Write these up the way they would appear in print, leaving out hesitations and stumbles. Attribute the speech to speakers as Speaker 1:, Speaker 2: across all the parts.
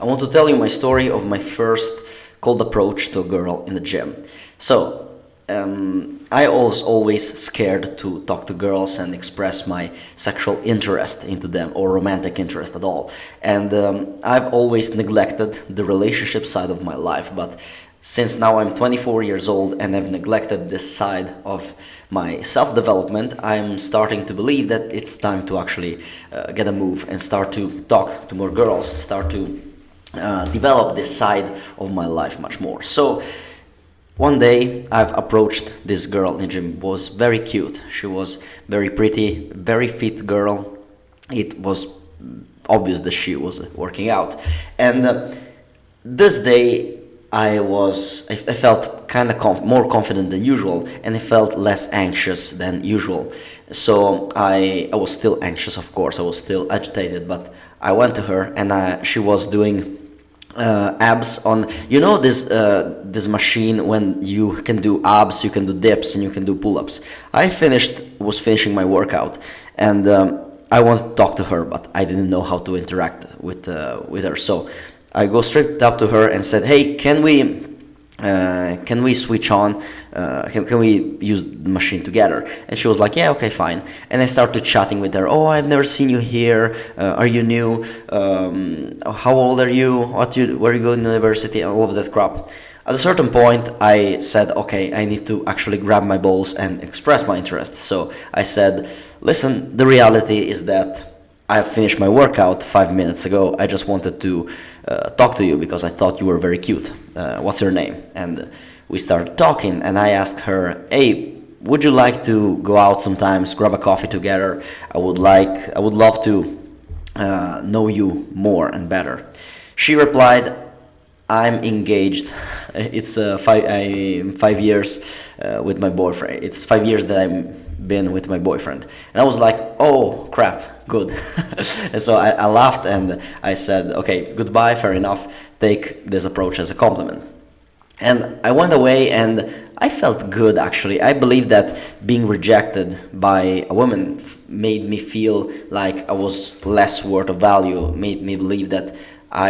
Speaker 1: I want to tell you my story of my first cold approach to a girl in the gym. So, I was always scared to talk to girls and express my sexual interest into them or romantic interest at all. And I've always neglected the relationship side of my life, but since now I'm 24 years old and I've neglected this side of my self-development, I'm starting to believe that it's time to actually get a move and start to talk to more girls, start to develop this side of my life much more. So one day I've approached this girl in the gym. Was very cute. She was very pretty, very fit girl. It was obvious that she was working out. And this day I felt kind of more confident than usual, and I felt less anxious than usual. So I was still anxious, of course. I was still agitated, but I went to her, and she was doing abs on, this machine when you can do abs, you can do dips, and you can do pull-ups. Was finishing my workout, and I wanted to talk to her, but I didn't know how to interact with her. So I go straight up to her and said, "Hey, can we switch on? Can we use the machine together?" And she was like, "Yeah, okay, fine." And I started chatting with her. "Oh, I've never seen you here. Are you new? How old are you? Where are you going to university?" All of that crap. At a certain point, I said, "Okay, I need to actually grab my balls and express my interest." So I said, "Listen, the reality is that I finished my workout 5 minutes ago. I just wanted to talk to you because I thought you were very cute. What's your name?" And we started talking, and I asked her, "Hey, would you like to go out sometimes, grab a coffee together? I would love to know you more and better." She replied, "I'm engaged. It's 5 years with my boyfriend. It's 5 years that I've been with my boyfriend." And I was like, "Oh crap, good." And so I laughed and I said, "Okay, goodbye, fair enough. Take this approach as a compliment." And I went away and I felt good, actually. I believe that being rejected by a woman made me feel like I was less worth of value, made me believe that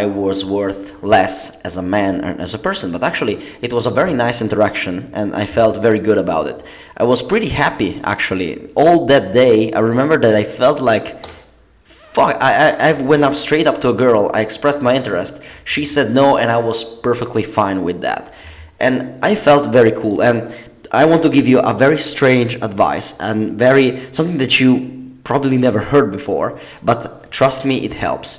Speaker 1: I was worth less as a man and as a person. But actually, it was a very nice interaction, and I felt very good about it. I was pretty happy, actually. All that day, I remember that I felt like, fuck, I went up straight up to a girl, I expressed my interest, she said no, and I was perfectly fine with that. And I felt very cool, and I want to give you a very strange advice, and something that you probably never heard before, but trust me, it helps.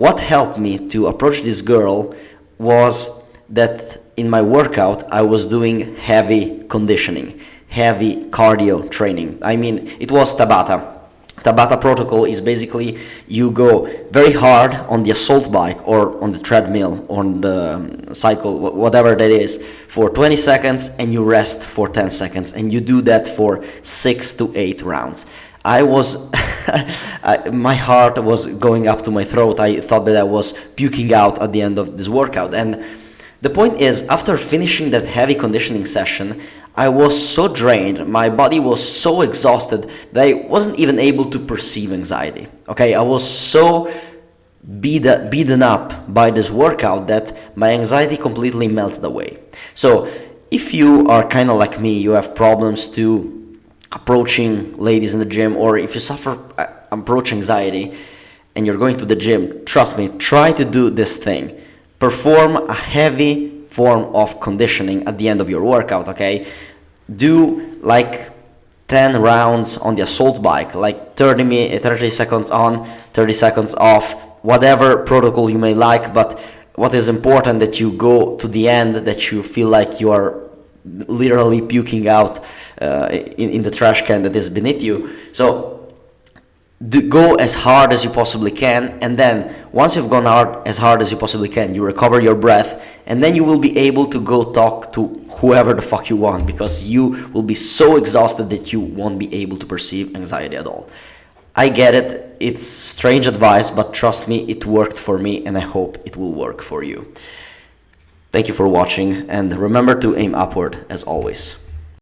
Speaker 1: What helped me to approach this girl was that in my workout I was doing heavy conditioning, heavy cardio training. I mean, it was Tabata. Tabata protocol is basically you go very hard on the assault bike or on the treadmill, on the cycle, whatever that is, for 20 seconds, and you rest for 10 seconds, and you do that for 6 to 8 rounds. My heart was going up to my throat. I thought that I was puking out at the end of this workout. And the point is, after finishing that heavy conditioning session, I was so drained, my body was so exhausted that I wasn't even able to perceive anxiety. Okay, I was so beaten up by this workout that my anxiety completely melted away. So if you are kind of like me, you have problems to approaching ladies in the gym, or if you suffer approach anxiety and you're going to the gym, trust me, try to do this thing. Perform a heavy form of conditioning at the end of your workout, okay? Do like 10 rounds on the assault bike, like 30 seconds on, 30 seconds off, whatever protocol you may like, but what is important that you go to the end, that you feel like you are literally puking out in the trash can that is beneath you. So go as hard as you possibly can, and then once you've gone as hard as you possibly can, you recover your breath, and then you will be able to go talk to whoever the fuck you want, because you will be so exhausted that you won't be able to perceive anxiety at all. I get it, it's strange advice, but trust me, it worked for me, and I hope it will work for you. Thank you for watching, and remember to aim upward as always.